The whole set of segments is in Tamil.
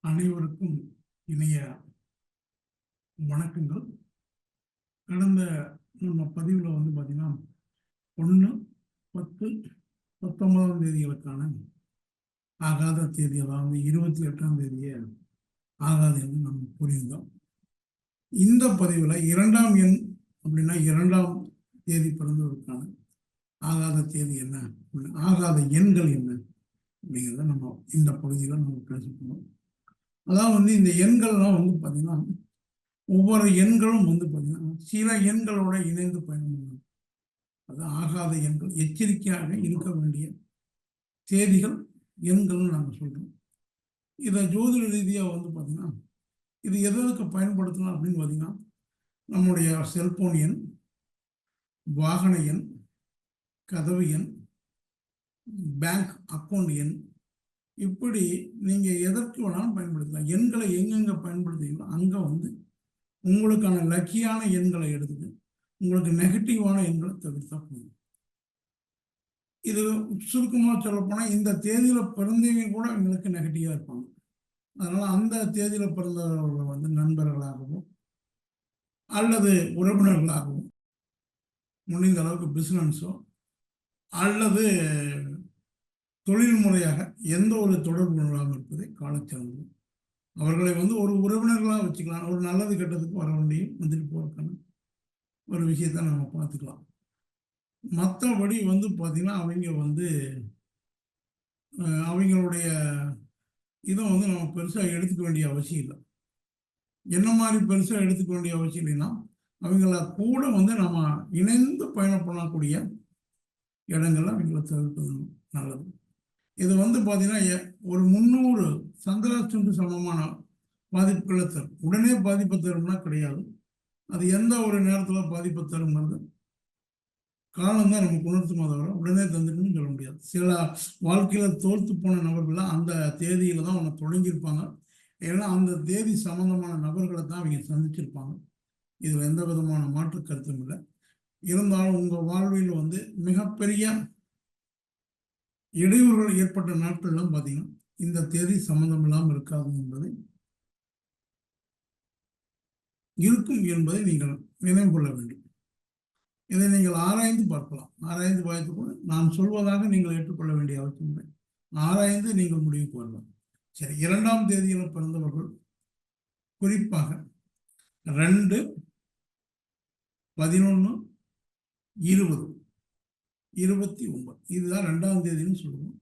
அனைவருக்கும் இனிய வணக்கங்கள். கடந்த நம்ம பதிவில் பார்த்தீங்கன்னா 1/10/19 தேதிகளுக்கான ஆகாத தேதி, அதாவது 28ஆம் தேதியே ஆகாது என்று நம்ம புரிந்தோம். இந்த பதிவில் 2ஆம் எண் அப்படின்னா 2ஆம் தேதி பிறந்தவர்களுக்கான ஆகாத தேதி என்ன, ஆகாத எண்கள் என்ன அப்படிங்கிறத நம்ம இந்த பகுதியில் நம்ம பேசிக்கணும். அதாவது இந்த எண்கள்லாம் பார்த்தீங்கன்னா ஒவ்வொரு எண்களும் பார்த்தீங்கன்னா சில எண்களோட இணைந்து பயன்படுத்தணும். அது ஆகாத எண்கள், எச்சரிக்கையாக இருக்க வேண்டிய தேதிகள் எண்கள்னு நாங்கள் சொல்றோம். இதை ஜோதிட ரீதியாக பார்த்தீங்கன்னா இது எதற்கு பயன்படுத்தலாம் அப்படின்னு பார்த்தீங்கன்னா நம்முடைய செல்போன் எண், வாகன எண், கதவு எண், பேங்க் அக்கௌண்ட் எண், இப்படி நீங்கள் எதற்கு வேணாலும் பயன்படுத்தலாம். எண்களை எங்கெங்கே பயன்படுத்துறீங்களோ அங்கே உங்களுக்கான லக்கியான எண்களை எடுத்துட்டு உங்களுக்கு நெகட்டிவான எண்களை தவிர்த்தா போதும். இது சுருக்கமாக சொல்லப்போனால் இந்த தேதியில் பிறந்தவங்க கூட எங்களுக்கு நெகட்டிவாக இருப்பாங்க. அதனால் அந்த தேதியில் பிறந்தவர்களை நண்பர்களாகவும் அல்லது உறவினர்களாகவும் முடிந்த அளவுக்கு பிஸ்னஸோ அல்லது தொழில் முறையாக எந்த ஒரு தொடர்பு இல்லாமல் இருப்பதை காலச்சிறந்தது. அவர்களை ஒரு உறவினர்களாக வச்சுக்கலாம். ஒரு நல்லது கெட்டதுக்கு வர வேண்டியும் வந்துட்டு போகிறதுக்கான ஒரு விஷயத்த நம்ம பார்த்துக்கலாம். மற்றபடி பார்த்தீங்கன்னா அவங்க அவங்களுடைய இதை நம்ம பெருசாக எடுத்துக்க வேண்டிய அவசியம் இல்லை. என்ன மாதிரி பெருசாக எடுத்துக்க வேண்டிய அவசியம் இல்லைன்னா அவங்கள கூட நம்ம இணைந்து பயணம் பண்ணக்கூடிய இடங்கள்ல அவங்கள தவிர்ப்பது நல்லது. இது பார்த்தீங்கன்னா ஒரு 300 சந்திராஷ்டமத்துக்கு சமமான பாதிப்புகளை தரும். உடனே பாதிப்பை தரும்னா கிடையாது. அது எந்த ஒரு நேரத்தில் பாதிப்பை தருங்கிறது காலம்தான் நமக்கு உணர்த்துமா தவிர உடனே தந்துட்டுன்னு சொல்ல முடியாது. சில வாழ்க்கையில் தோற்று போன நபர்கள்லாம் அந்த தேதியில தான் அவங்க தொடங்கியிருப்பாங்க. ஏன்னா அந்த தேதி சம்பந்தமான நபர்களை தான் அவங்க சந்திச்சிருப்பாங்க. இதில் எந்த விதமான மாற்று கருத்தும் இல்லை. இருந்தாலும் உங்கள் வாழ்வில் மிகப்பெரிய இடையூறுகள் ஏற்பட்ட நாட்கள்லாம் பார்த்தீங்கன்னா இந்த தேதி சம்பந்தம் இல்லாமல் இருக்காது என்பதை இருக்கும் என்பதை நீங்கள் நினைவு கொள்ள வேண்டும். இதை நீங்கள் ஆராய்ந்து பார்க்கலாம். ஆராய்ந்து பார்த்து கூட நான் சொல்வதாக நீங்கள் ஏற்றுக்கொள்ள வேண்டிய அவசியம் இல்லை. ஆராய்ந்து நீங்கள் முடிவுக்கு வரலாம். சரி, 2ஆம் தேதியில் பிறந்தவர்கள் குறிப்பாக 2, 11, 20, 29 இதுதான் 2ஆம் தேதின்னு சொல்லுவோம்.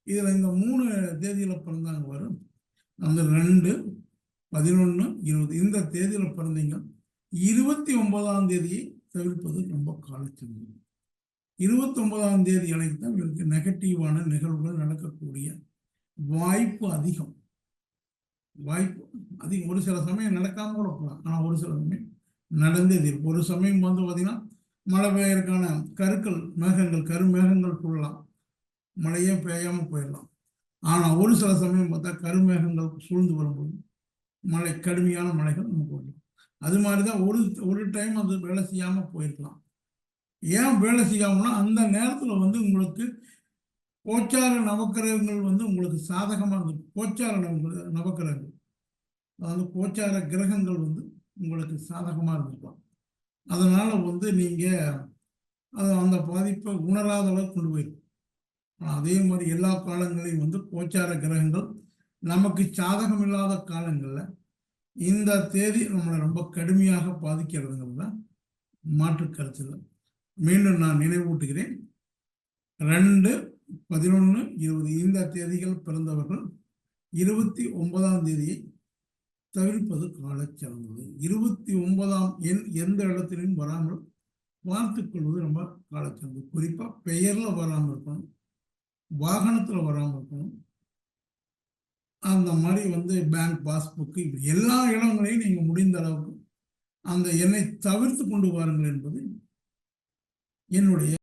இதில் இந்த 3 தேதியில் பிறந்தாங்க வரும். அந்த 2, 11, 20 இந்த தேதியில் பிறந்தீங்க 29ஆம் தேதியை தவிர்ப்பது ரொம்ப காலச்சிறந்தது. 29ஆம் தேதி அன்னைக்கு தான் இவருக்கு நெகட்டிவான நிகழ்வுகள் நடக்கக்கூடிய வாய்ப்பு அதிகம். ஒரு சில சமயம் நடக்காம கூட போகலாம். ஆனால் ஒரு சில சமயம் நடந்தே தீரும். ஒரு சமயம் பார்த்தீங்கன்னா மழை பெய்யறதுக்கான மேகங்கள் கருமேகங்கள் சொல்லலாம், மழையே பெய்யாம போயிடலாம். ஆனால் ஒரு சில சமயம் பார்த்தா கருமேகங்கள் சூழ்ந்து வரும்போது கடுமையான மழைகள் நமக்கு வரும். அது மாதிரி தான் ஒரு டைம் அது வேலை செய்யாமல் போயிருக்கலாம். ஏன் வேலை செய்யாமல்னா அந்த நேரத்தில் உங்களுக்கு கோச்சார நவக்கிரகங்கள் உங்களுக்கு சாதகமாக இருந்தது. கோச்சார நவக்கிரகங்கள் அதாவது கோச்சார கிரகங்கள் உங்களுக்கு சாதகமாக இருந்திருக்கலாம். அதனால் நீங்கள் அந்த பாதிப்பை உணராத அளவுக்கு கொண்டு போயிருக்கும். அதே மாதிரி எல்லா காலங்களையும் கோச்சார கிரகங்கள் நமக்கு சாதகம் இல்லாத காலங்களில் இந்த தேதி நம்மளை ரொம்ப கடுமையாக பாதிக்கிறதுங்கிறது தான் மாற்று கருத்தில். மீண்டும் நான் நினைவூட்டுகிறேன். 2, 11, 20 இந்த தேதிகள் பிறந்தவர்கள் 29ஆம் தேதியை தவிர்ப்பது காலச்சிறந்தது. 29ஆம் எண் எந்த இடத்திலும் வராமல் பார்த்துக்கொள்வது ரொம்ப காலச்சிறந்தது. குறிப்பாக பெயரில் வராமல் இருக்கணும், வாகனத்தில் வராமல் இருக்கணும். அந்த மாதிரி பேங்க் பாஸ்புக்கு இப்படி எல்லா இடங்களையும் நீங்கள் முடிந்த அளவுக்கு அந்த எண்ணை தவிர்த்து கொண்டு வாருங்கள் என்பது என்னுடைய